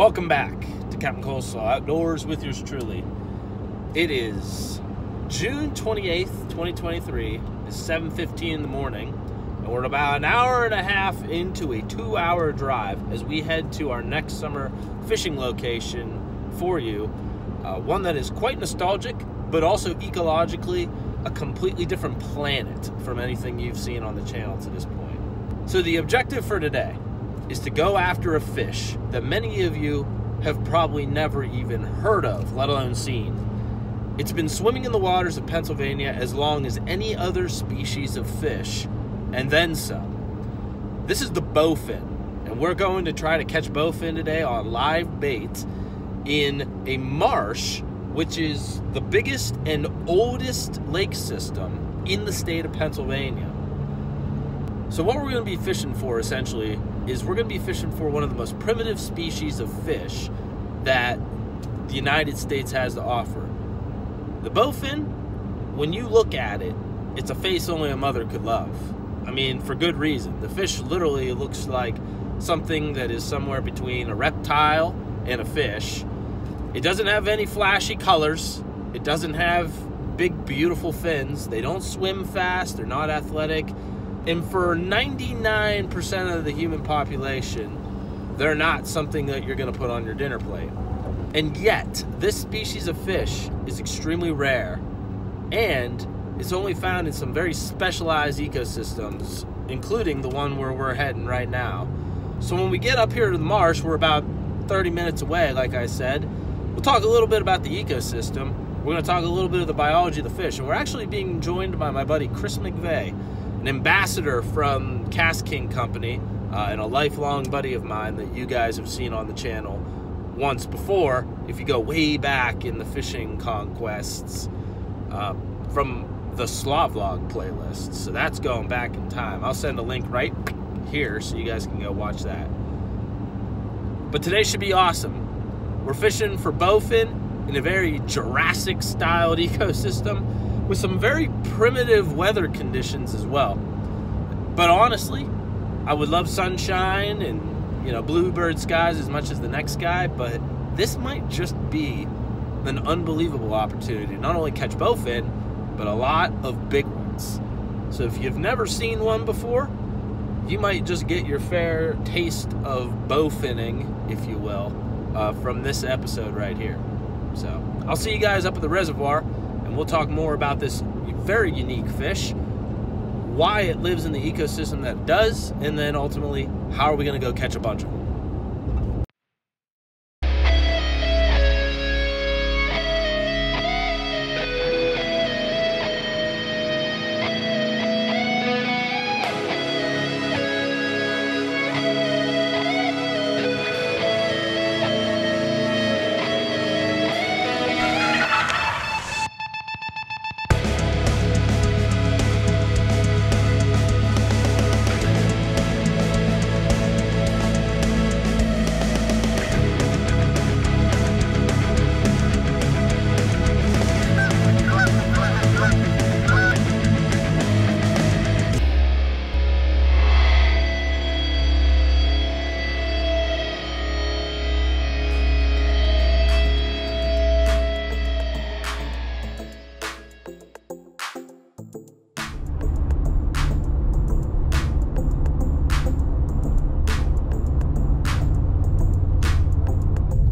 Welcome back to Captain Coleslaw Outdoors with yours truly. It is June 28th, 2023. It's 7:15 in the morning, and we're about an hour and a half into a 2-hour drive as we head to our next summer fishing location for you. One that is quite nostalgic, but also ecologically a completely different planet from anything you've seen on the channel to this point. So the objective for today is to go after a fish that many of you have probably never even heard of, let alone seen. It's been swimming in the waters of Pennsylvania as long as any other species of fish, and then some. This is the bowfin, and we're going to try to catch bowfin today on live bait in a marsh, which is the biggest and oldest lake system in the state of Pennsylvania. So what we're going to be fishing for, essentially, is we're going to be fishing for one of the most primitive species of fish that the United States has to offer. The bowfin, when you look at it, it's a face only a mother could love. I mean, for good reason. The fish literally looks like something that is somewhere between a reptile and a fish. It doesn't have any flashy colors. It doesn't have big, beautiful fins. They don't swim fast. They're not athletic. And for 99% of the human population, they're not something that you're going to put on your dinner plate. And yet, this species of fish is extremely rare, and it's only found in some very specialized ecosystems, including the one where we're heading right now. So when we get up here to the marsh, we're about 30 minutes away, like I said. We'll talk a little bit about the ecosystem. We're going to talk a little bit of the biology of the fish, and we're actually being joined by my buddy Chris McVeigh, an ambassador from Kastking company, and a lifelong buddy of mine that you guys have seen on the channel once before, if you go way back in the fishing conquests from the Slavlog playlist. So that's going back in time. I'll send a link right here so you guys can go watch that. But today should be awesome. We're fishing for bowfin in a very Jurassic-styled ecosystem with some very primitive weather conditions as well. But honestly, I would love sunshine and, you know, bluebird skies as much as the next guy, but this might just be an unbelievable opportunity to not only catch bowfin, but a lot of big ones. So if you've never seen one before, you might just get your fair taste of bowfinning, if you will, from this episode right here. So I'll see you guys up at the reservoir, and we'll talk more about this very unique fish, why it lives in the ecosystem that it does, and then ultimately, how are we going to go catch a bunch of them.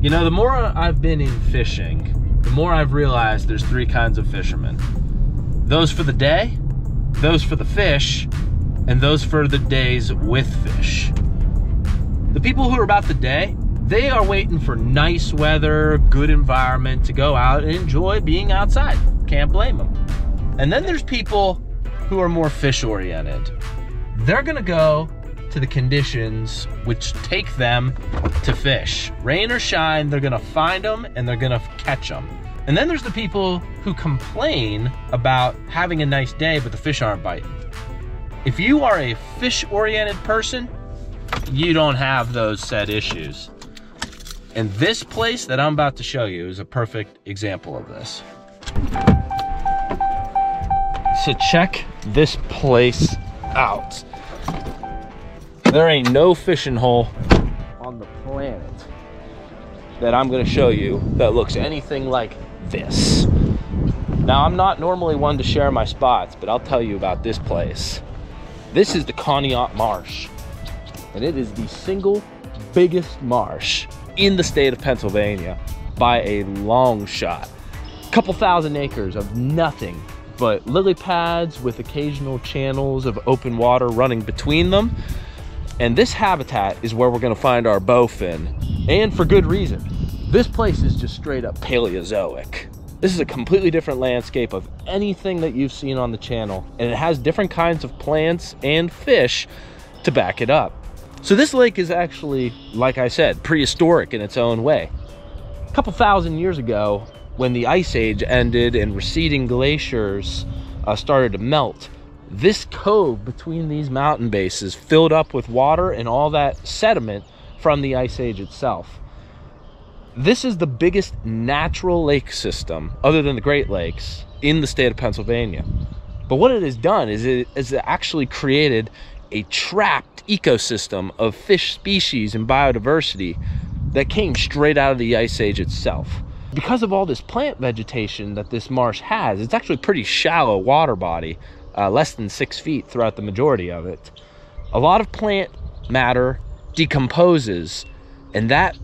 You know, the more I've been in fishing, the more I've realized there's 3 kinds of fishermen. Those for the day, those for the fish, and those for the days with fish. The people who are about the day, they are waiting for nice weather, good environment to go out and enjoy being outside. Can't blame them. And then there's people who are more fish oriented. They're gonna go to the conditions which take them to fish. Rain or shine, they're gonna find them and they're gonna catch them. And then there's the people who complain about having a nice day but the fish aren't biting. If you are a fish-oriented person, you don't have those said issues. And this place that I'm about to show you is a perfect example of this. So check this place out. There ain't no fishing hole on the planet that I'm going to show you that looks anything like this. Now, I'm not normally one to share my spots, but I'll tell you about this place. This is the Conneaut Marsh, and it is the single biggest marsh in the state of Pennsylvania by a long shot. A couple thousand acres of nothing but lily pads with occasional channels of open water running between them. And this habitat is where we're gonna find our bowfin, and for good reason. This place is just straight up Paleozoic. This is a completely different landscape of anything that you've seen on the channel, and it has different kinds of plants and fish to back it up. So this lake is actually, like I said, prehistoric in its own way. A couple thousand years ago, when the ice age ended and receding glaciers started to melt, this cove between these mountain bases filled up with water and all that sediment from the ice age itself. This is the biggest natural lake system, other than the Great Lakes, in the state of Pennsylvania. But what it has done is it has actually created a trapped ecosystem of fish species and biodiversity that came straight out of the ice age itself. Because of all this plant vegetation that this marsh has, it's actually a pretty shallow water body, less than 6 feet throughout the majority of it. A lot of plant matter decomposes, and that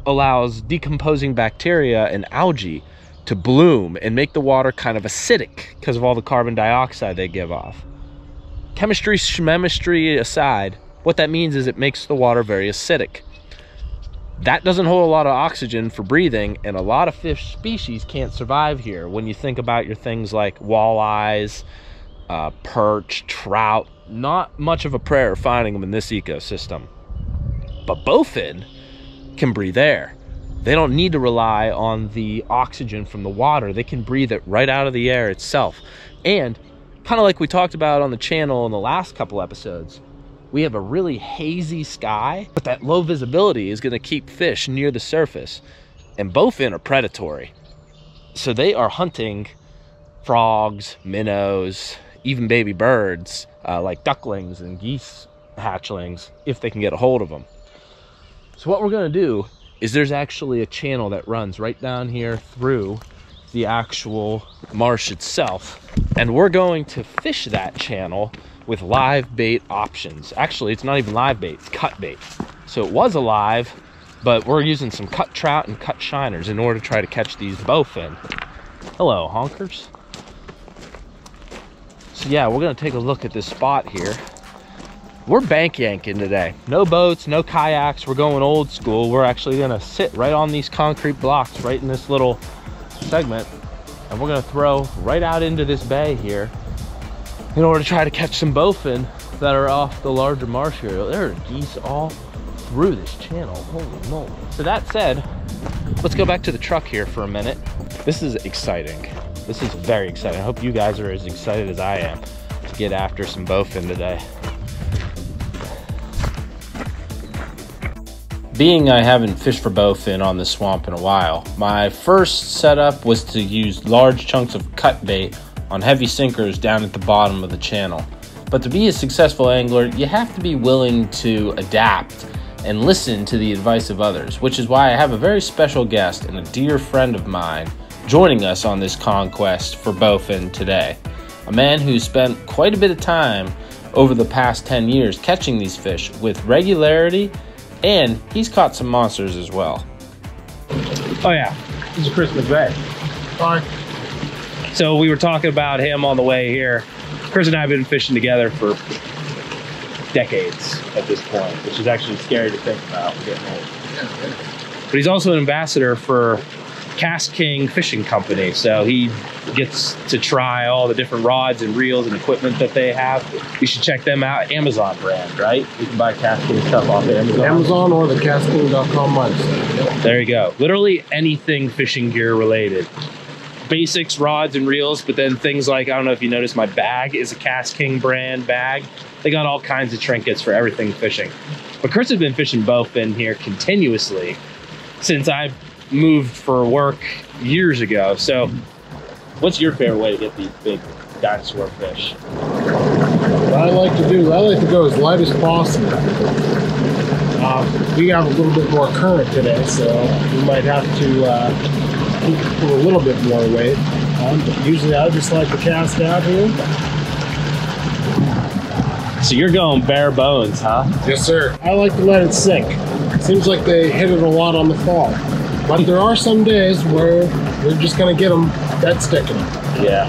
allows decomposing bacteria and algae to bloom and make the water kind of acidic because of all the carbon dioxide they give off. Chemistry, schmemistry aside, what that means is it makes the water very acidic. That doesn't hold a lot of oxygen for breathing, and a lot of fish species can't survive here. When you think about your things like walleyes, perch, trout, not much of a prayer finding them in this ecosystem. But bowfin can breathe air. They don't need to rely on the oxygen from the water. They can breathe it right out of the air itself. And kind of like we talked about on the channel in the last couple episodes, we have a really hazy sky, but that low visibility is going to keep fish near the surface. And bowfin are predatory. So they are hunting frogs, minnows, even baby birds, like ducklings and geese hatchlings, if they can get a hold of them. So what we're going to do is there's actually a channel that runs right down here through the actual marsh itself, and we're going to fish that channel with live bait options. Actually, it's not even live bait, it's cut bait. So it was alive, but we're using some cut trout and cut shiners in order to try to catch these bowfin. Hello, honkers. So yeah, we're gonna take a look at this spot here. We're bank yanking today. No boats, no kayaks. We're going old school. We're actually gonna sit right on these concrete blocks right in this little segment, and we're gonna throw right out into this bay here in order to try to catch some bowfin that are off the larger marsh area. There are geese all through this channel. Holy moly. So that said, let's go back to the truck here for a minute. This is exciting. This is very exciting. I hope you guys are as excited as I am to get after some bowfin today. Being I haven't fished for bowfin on this swamp in a while, my first setup was to use large chunks of cut bait on heavy sinkers down at the bottom of the channel. But to be a successful angler, you have to be willing to adapt and listen to the advice of others, which is why I have a very special guest and a dear friend of mine joining us on this conquest for bowfin today. A man who spent quite a bit of time over the past 10 years catching these fish with regularity, and he's caught some monsters as well. Oh yeah, this is Chris McVeigh. Hi. So we were talking about him on the way here. Chris and I have been fishing together for decades at this point, which is actually scary to think about. We're getting old. Yeah. But he's also an ambassador for Kastking fishing company, so he gets to try all the different rods and reels and equipment that they have. You should check them out. Amazon brand, right? You can buy Kastking stuff off Amazon. Amazon or the Kastking.com website. There you go. Literally anything fishing gear related. Basics, rods and reels, but then things like, I don't know if you noticed, my bag is a Kastking brand bag. They got all kinds of trinkets for everything fishing. But Chris has been fishing bowfin here continuously since I've moved for work years ago. So what's your favorite way to get these big dinosaur fish? What I like to do, I like to go as light as possible. We have a little bit more current today, so we might have to pull a little bit more weight. But usually I just like to cast out here. So you're going bare bones, huh? Yes, sir. I like to let it sink. Seems like they hit it a lot on the fall. But there are some days where you're just going to get them dead sticking. Yeah.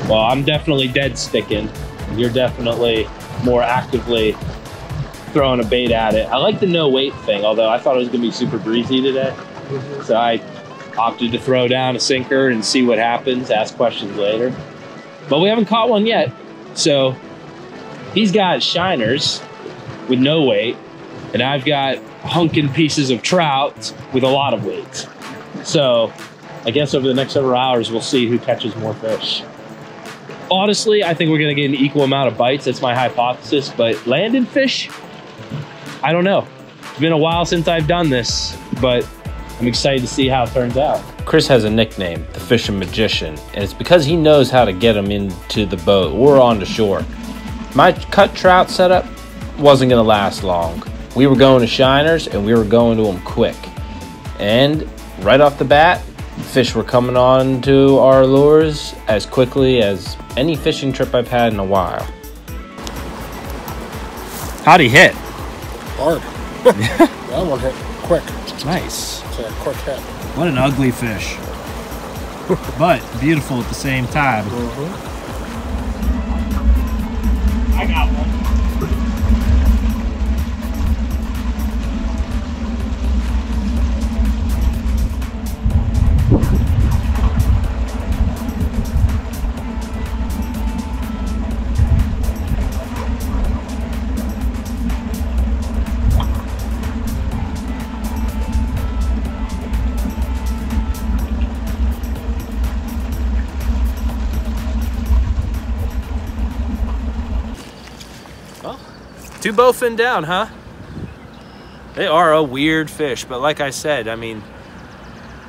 Well, I'm definitely dead sticking. You're definitely more actively throwing a bait at it. I like the no weight thing, although I thought it was going to be super breezy today. So I opted to throw down a sinker and see what happens, ask questions later. But we haven't caught one yet. So he's got shiners with no weight, and I've got hunking pieces of trout with a lot of weight. So I guess over the next several hours, we'll see who catches more fish. Honestly, I think we're gonna get an equal amount of bites. That's my hypothesis, but landed fish, I don't know. It's been a while since I've done this, but I'm excited to see how it turns out. Chris has a nickname, the Fishing Magician, and it's because he knows how to get them into the boat or onto shore. My cut trout setup wasn't gonna last long. We were going to shiners and we were going to them quick. And right off the bat, fish were coming on to our lures as quickly as any fishing trip I've had in a while. How'd he hit? Hard. That one hit quick. Nice. It's a quick hit. What an ugly fish. But beautiful at the same time. I got one. Two bowfin down, huh? They are a weird fish, but like I said, I mean,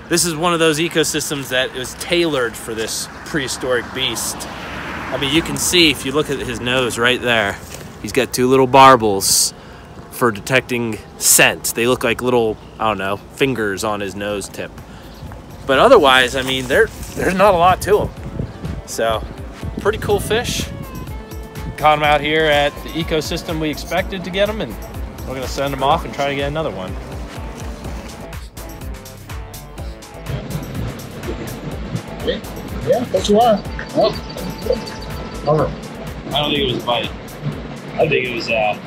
this is one of those ecosystems that is tailored for this prehistoric beast. I mean, you can see if you look at his nose right there, he's got two little barbels for detecting scent. They look like little, I don't know, fingers on his nose tip. But otherwise, I mean, there's not a lot to him. So, pretty cool fish. Caught him out here at the ecosystem we expected to get him, and we're gonna send him off and try to get another one. Yeah, that's you are. Oh. I don't think it was a bite. I think it was a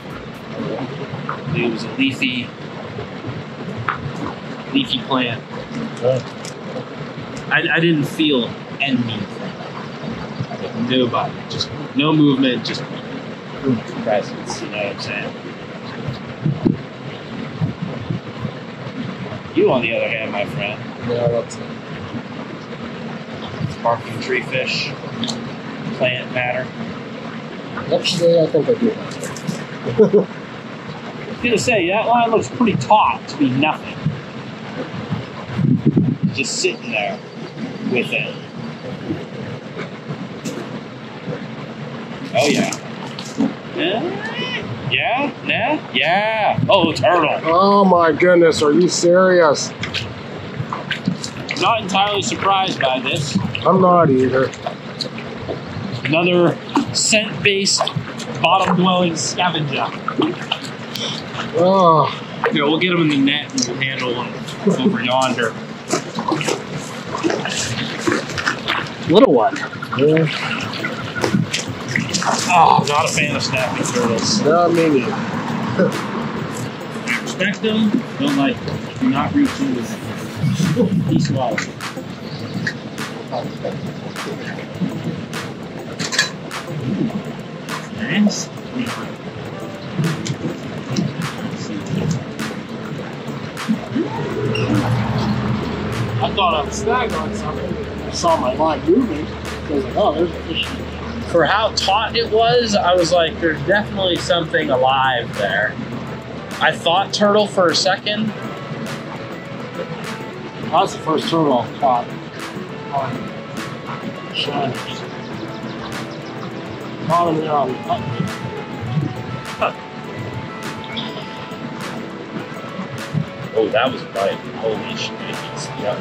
leafy plant. I didn't feel anything. No bite, just no movement, just presence, you know what I'm saying? You, on the other hand, my friend. Yeah, that's it. Sparkling tree fish, plant matter. Actually, I think I do. I was gonna say, that line looks pretty taut to be nothing. Just sitting there with it. Oh yeah. Yeah. Oh, turtle. Oh my goodness, are you serious? I'm not entirely surprised by this. I'm not either. Another scent-based, bottom-dwelling scavenger. Oh. Here, we'll get him in the net and we'll handle him over yonder. Little one. Yeah. Oh, not a fan of snapping turtles. Not me neither. Respect them, don't like them. Do not reach into them. He swallows. Nice. I thought I was snagged on something. I saw my line moving. I was like, oh, there's a fish. For how taut it was, I was like, there's definitely something alive there. I thought turtle for a second. That's the first turtle I've caught on shiners. Caught him there on the Oh, that was right. Holy shit. Yeah.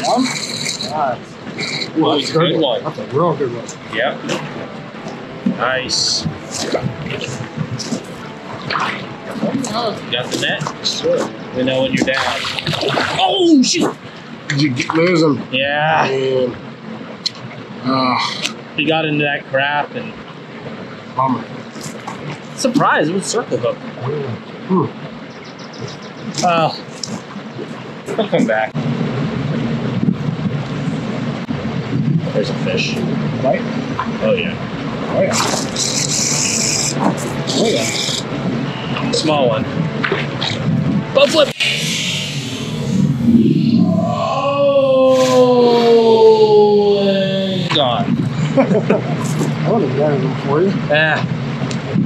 One? Nice. Ooh, that's a good one. That's a real good one. Yep. Nice. You got the net? Sure. We know when you're down. Oh, shit. Did you lose him? Yeah. Oh, He got into that crap and bummer. surprise, it was circle hook. Well, he'll come back. There's a fish. Right? Oh yeah. Oh, yeah. Oh, yeah. Small one. Boat flip. Oh, and gone. I would have done it for you. Yeah.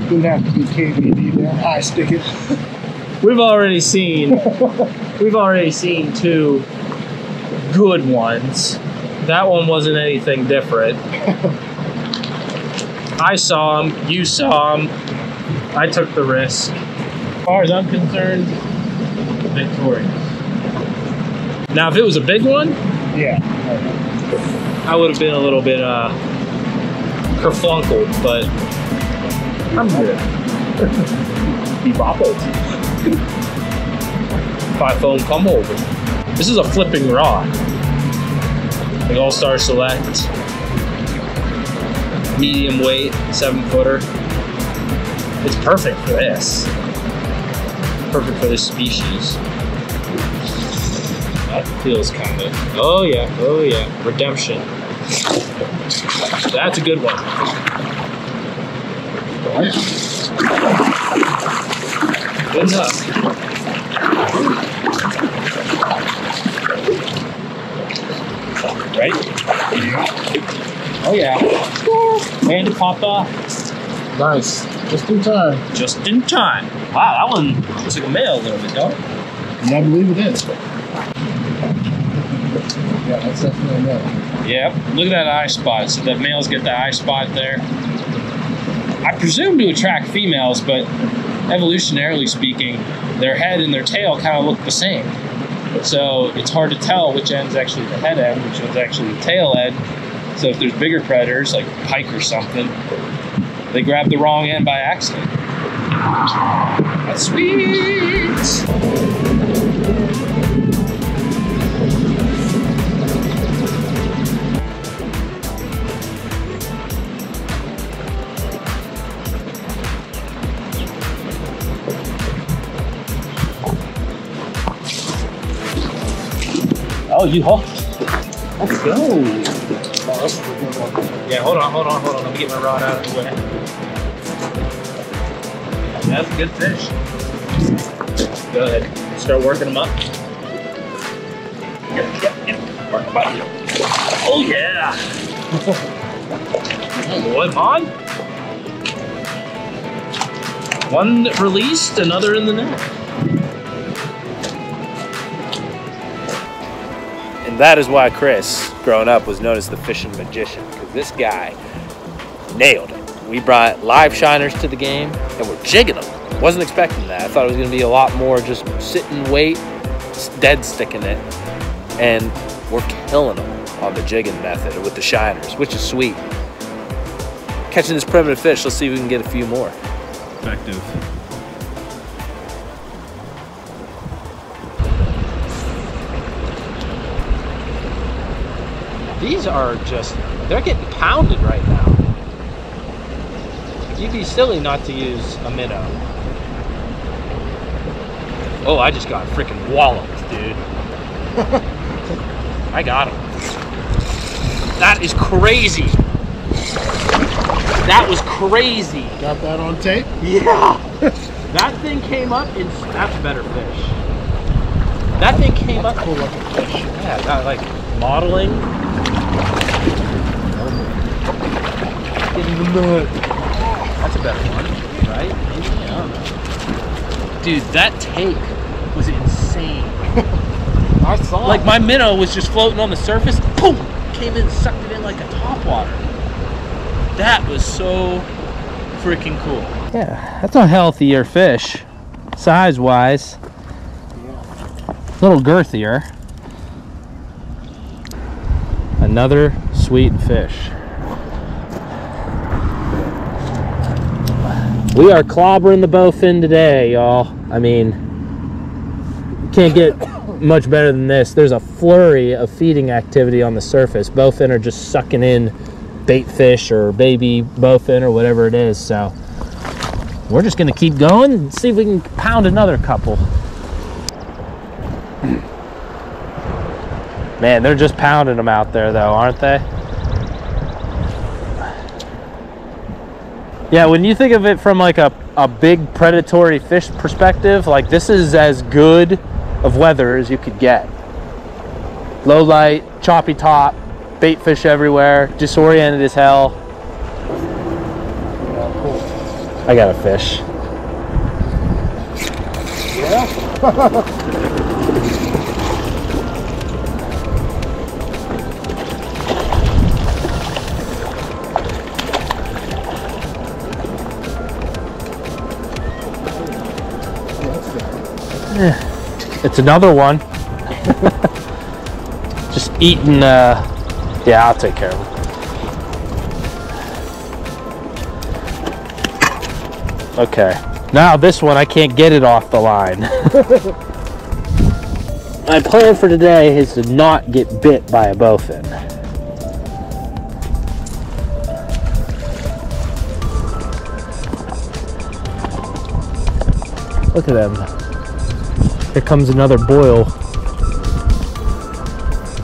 Didn't have to be KVD there. I stick it. We've already seen two good ones. That one wasn't anything different. I saw him, you saw him. I took the risk. As far as I'm concerned, victorious. Now, if it was a big one, Yeah. I would have been a little bit kerflunkled, but I'm good. Be boppled. 5-foam come over. This is a flipping rod. Like All-Star Select. Medium weight, 7-footer. It's perfect for this. Perfect for this species. That feels kind of, oh yeah, redemption. That's a good one. Good enough. Right? Oh yeah. And it popped off. Nice. Just in time. Just in time. Wow, that one looks like a male a little bit, don't it? Yeah, I believe it is. Yeah, that's definitely a male. Yep. Look at that eye spot. So the males get the eye spot there. I presume to attract females, but evolutionarily speaking, their head and their tail kind of look the same. So it's hard to tell which end's actually the head end, which one's actually the tail end. So if there's bigger predators, like pike or something, they grab the wrong end by accident. That's sweet! Oh, you hooked. Let's go. Yeah, hold on. Let me get my rod out of the way. That's a good fish. Go ahead. Start working them up. Yep. Work them up. Oh, yeah. Oh, boy, on. One released, another in the net. And that is why Chris, growing up, was known as the fishing magician, because this guy nailed it. We brought live shiners to the game, and we're jigging them. Wasn't expecting that. I thought it was going to be a lot more just sit and wait, dead sticking it, and we're killing them on the jigging method with the shiners, which is sweet. Catching this primitive fish, let's see if we can get a few more. Effective. These are just, they're getting pounded right now. You'd be silly not to use a minnow. Oh, I just got freaking walloped, dude. I got him. That is crazy. That was crazy. Got that on tape? Yeah. That thing came up and that's a better fish. That thing came up. Cool looking fish. Yeah, that, like modeling. Getting the nut. That's a better one, right? Yeah. Dude, that take was insane. I saw like my minnow was just floating on the surface. Boom! Came in, sucked it in like a topwater. That was so freaking cool. Yeah, that's a healthier fish, size-wise. A little girthier. Another sweet fish. We are clobbering the bowfin today, y'all. I mean, can't get much better than this. There's a flurry of feeding activity on the surface. Bowfin are just sucking in bait fish or baby bowfin or whatever it is. So we're just gonna keep going and see if we can pound another couple. Man, they're just pounding them out there though, aren't they? Yeah, when you think of it from like a big predatory fish perspective, like this is as good of weather as you could get. Low light, choppy top, bait fish everywhere, disoriented as hell. Yeah, cool. I got a fish. Yeah? It's another one. Just eating, yeah, I'll take care of him. Okay, now this one I can't get it off the line. My plan for today is to not get bit by a bowfin. Look at them. Here comes another boil.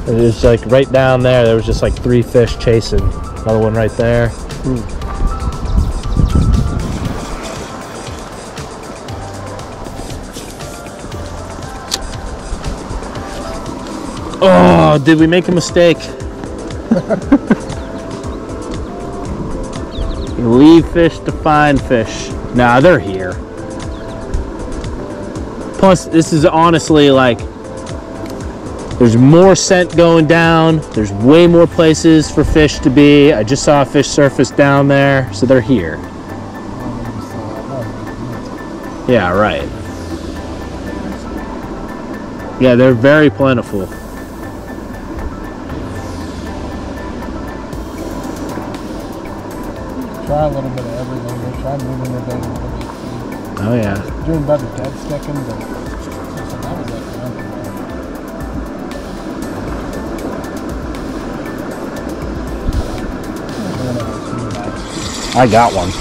It was like right down there was just like 3 fish chasing. Another one right there. Oh, did we make a mistake? Leave fish to find fish. Nah, they're here. Plus, this is honestly like, there's more scent going down. There's way more places for fish to be. I just saw a fish surface down there, so they're here. Yeah, right. Yeah, they're very plentiful. Try a little bit of everything. We'll try moving the boat a little bit. Oh yeah. Doing better dead sticking, but that was like I got one.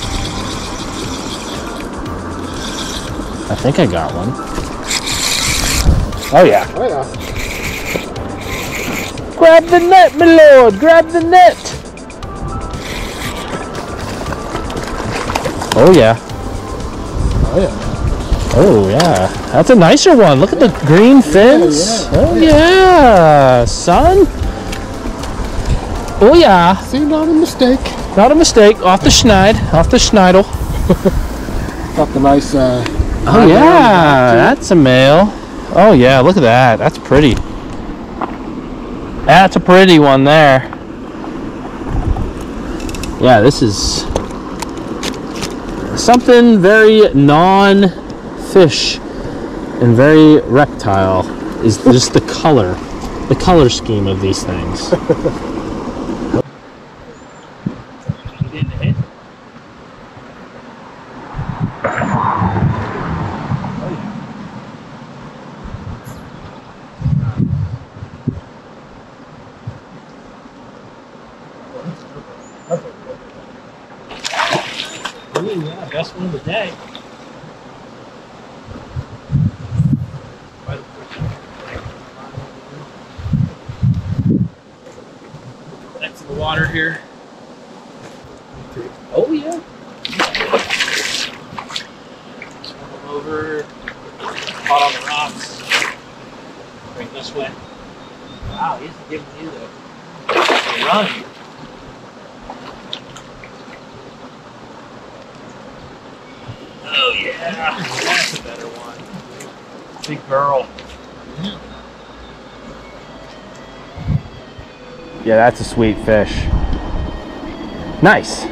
I think I got one. Oh yeah. Oh yeah. Grab the net, my lord! Grab the net! Oh yeah. Oh yeah. Oh yeah. That's a nicer one. Look at the green fins. Yeah. Oh yeah, son. Oh yeah. See, not a mistake. Not a mistake. Off the schneid. Off the schneidel. Got the nice Oh yeah, that's a male. Oh yeah, look at that. That's pretty. That's a pretty one there. Yeah, this is something very non-fish and very reptile is just the color scheme of these things. Yeah, best one of the day. Next to the water here. Oh yeah. Swim over, caught on the rocks. Right this way. Wow, he's giving you the run. Oh yeah, that's a better one. Big girl. Yeah, that's a sweet fish. Nice.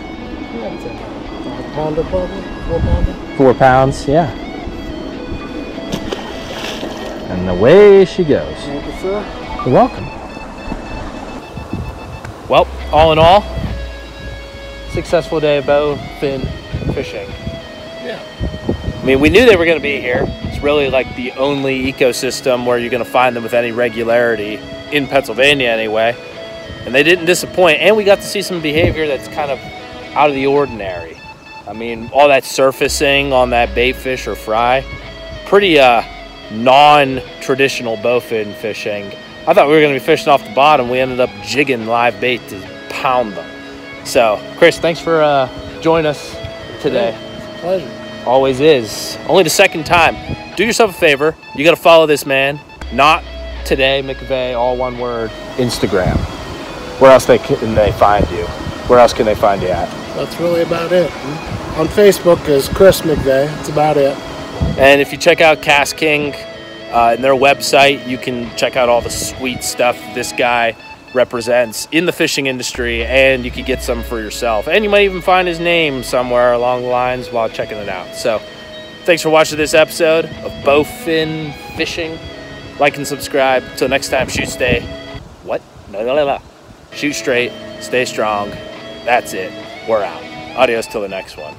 pounder probably, 4 pounder. 4 pounds, yeah. And away she goes. Thank you, sir. You're welcome. Well, all in all, successful day of bowfin fishing. Yeah. I mean, we knew they were going to be here. It's really like the only ecosystem where you're going to find them with any regularity in Pennsylvania anyway. And they didn't disappoint. And we got to see some behavior that's kind of out of the ordinary. I mean, all that surfacing on that bait fish or fry, pretty non-traditional bowfin fishing. I thought we were going to be fishing off the bottom. We ended up jigging live bait to pound them. So, Chris, thanks for joining us today. It's a pleasure. Always is. Only the second time. Do yourself a favor. You got to follow this man. Not Today McVeigh, all one word. Instagram. Where else can they find you? Where else can they find you at? That's really about it. On Facebook is Chris McVeigh. That's about it. And if you check out Kastking and their website, you can check out all the sweet stuff this guy represents in the fishing industry, and you could get some for yourself. And you might even find his name somewhere along the lines while checking it out. So thanks for watching this episode of Bowfin Fishing. Like and subscribe. Till next time, shoot straight. What? No. Shoot straight, stay strong. That's it. We're out. Adios till the next one.